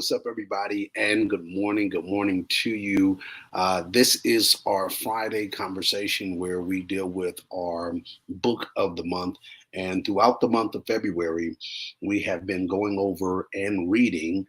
what's up, everybody? And good morning. Good morning to you. This is our Friday conversation where we deal with our book of the month. And throughout the month of February, we have been going over and reading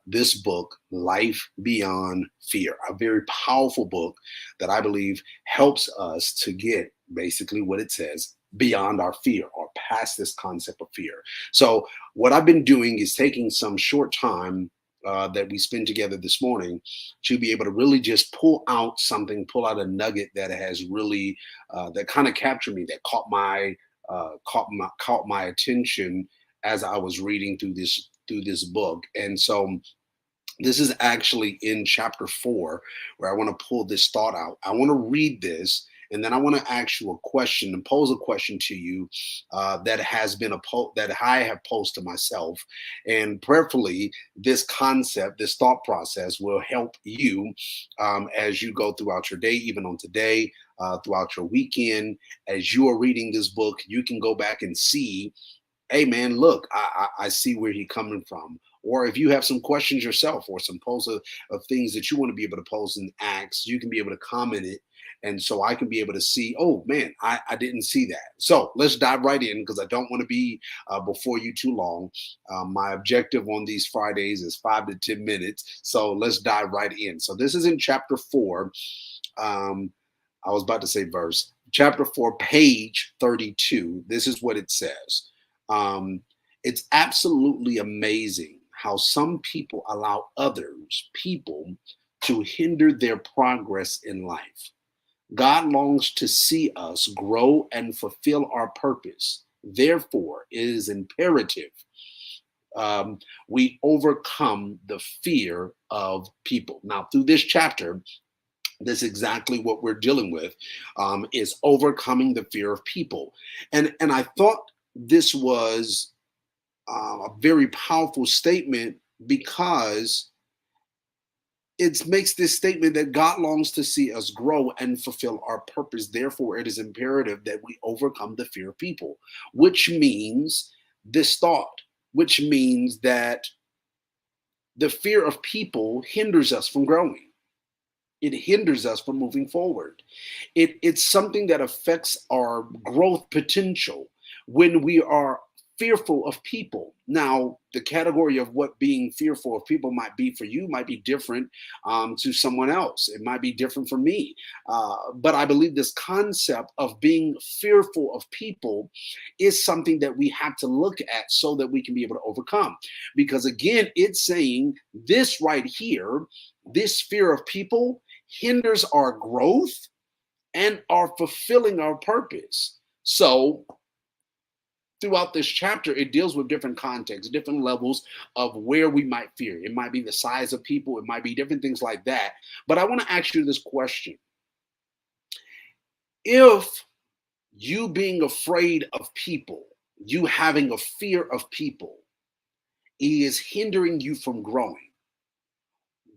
this book, Life Beyond Fear, a very powerful book that I believe helps us to get basically what it says beyond our fear or past this concept of fear. So, what I've been doing is taking some short time that we spend together this morning to be able to really just pull out something, pull out a nugget that has really that kind of captured me, that caught my attention as I was reading through this book. And so this is actually in chapter 4 where I want to pull this thought out. I want to read this, and then I want to ask you a question and pose a question to you that has been that I have posed to myself. And prayerfully, this concept, this thought process will help you as you go throughout your day, even on today, throughout your weekend. As you are reading this book, you can go back and see, hey man, look, I see where he's coming from. Or if you have some questions yourself or some pose of things that you want to be able to pose and ask, you can be able to comment it. And so I can be able to see, oh man, I didn't see that. So let's dive right in because I don't want to be before you too long. My objective on these Fridays is 5 to 10 minutes. So let's dive right in. So this is in chapter 4. I was about to say verse. Chapter 4, page 32. This is what it says. It's absolutely amazing how some people allow people to hinder their progress in life. God longs to see us grow and fulfill our purpose. Therefore, it is imperative we overcome the fear of people. Now, through this chapter, this is exactly what we're dealing with, is overcoming the fear of people. And I thought this was a very powerful statement because it makes this statement that God longs to see us grow and fulfill our purpose. Therefore, it is imperative that we overcome the fear of people, which means this thought, which means that the fear of people hinders us from growing. It hinders us from moving forward. It's something that affects our growth potential when we are fearful of people. Now, the category of what being fearful of people might be for you might be different to someone else. It might be different for me. But I believe this concept of being fearful of people is something that we have to look at so that we can be able to overcome. Because again, it's saying this right here, this fear of people hinders our growth and our fulfilling our purpose. So throughout this chapter, it deals with different contexts, different levels of where we might fear. It might be the size of people. It might be different things like that. But I want to ask you this question. If you being afraid of people, you having a fear of people is hindering you from growing,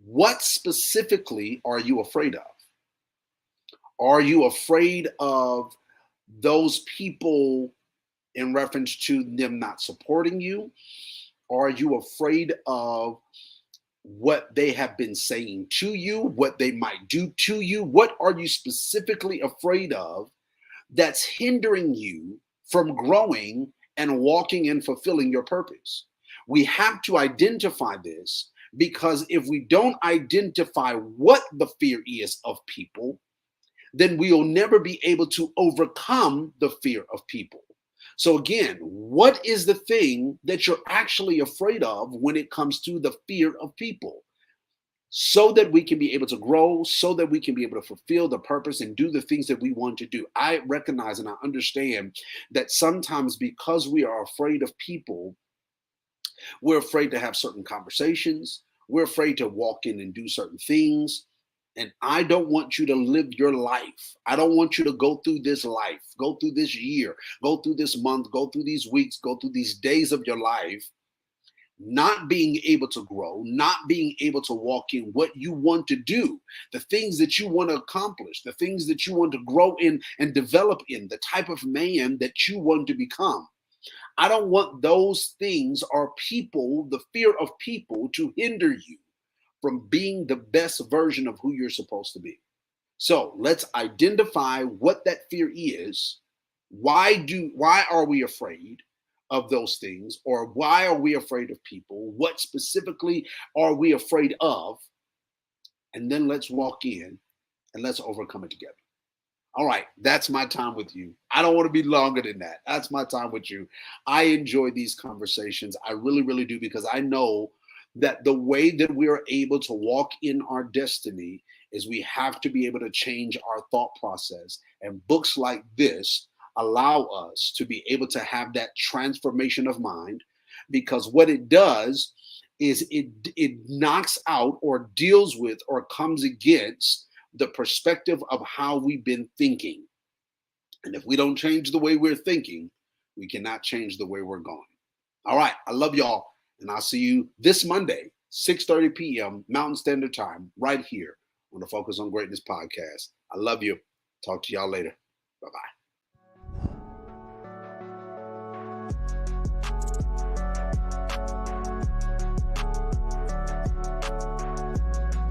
what specifically are you afraid of? Are you afraid of those people in reference to them not supporting you? Are you afraid of what they have been saying to you, what they might do to you? What are you specifically afraid of that's hindering you from growing and walking and fulfilling your purpose? We have to identify this, because if we don't identify what the fear is of people, then we will never be able to overcome the fear of people. So again, what is the thing that you're actually afraid of when it comes to the fear of people? So that we can be able to grow, so that we can be able to fulfill the purpose and do the things that we want to do. I recognize and I understand that sometimes because we are afraid of people, we're afraid to have certain conversations. We're afraid to walk in and do certain things. And I don't want you to live your life. I don't want you to go through this life, go through this year, go through this month, go through these weeks, go through these days of your life, not being able to grow, not being able to walk in what you want to do, the things that you want to accomplish, the things that you want to grow in and develop in, the type of man that you want to become. I don't want those things or people, the fear of people, to hinder you from being the best version of who you're supposed to be. So let's identify what that fear is. Why are we afraid of those things? Or why are we afraid of people? What specifically are we afraid of? And then let's walk in and let's overcome it together. All right, that's my time with you. I don't want to be longer than that. That's my time with you. I enjoy these conversations. I really, really do, because I know that the way that we are able to walk in our destiny is we have to be able to change our thought process. And books like this allow us to be able to have that transformation of mind, because what it does is it knocks out or deals with or comes against the perspective of how we've been thinking. And if we don't change the way we're thinking, we cannot change the way we're going. All right. I love y'all. And I'll see you this Monday, 6:30 p.m. Mountain Standard Time, right here on the Focus on Greatness podcast. I love you. Talk to y'all later.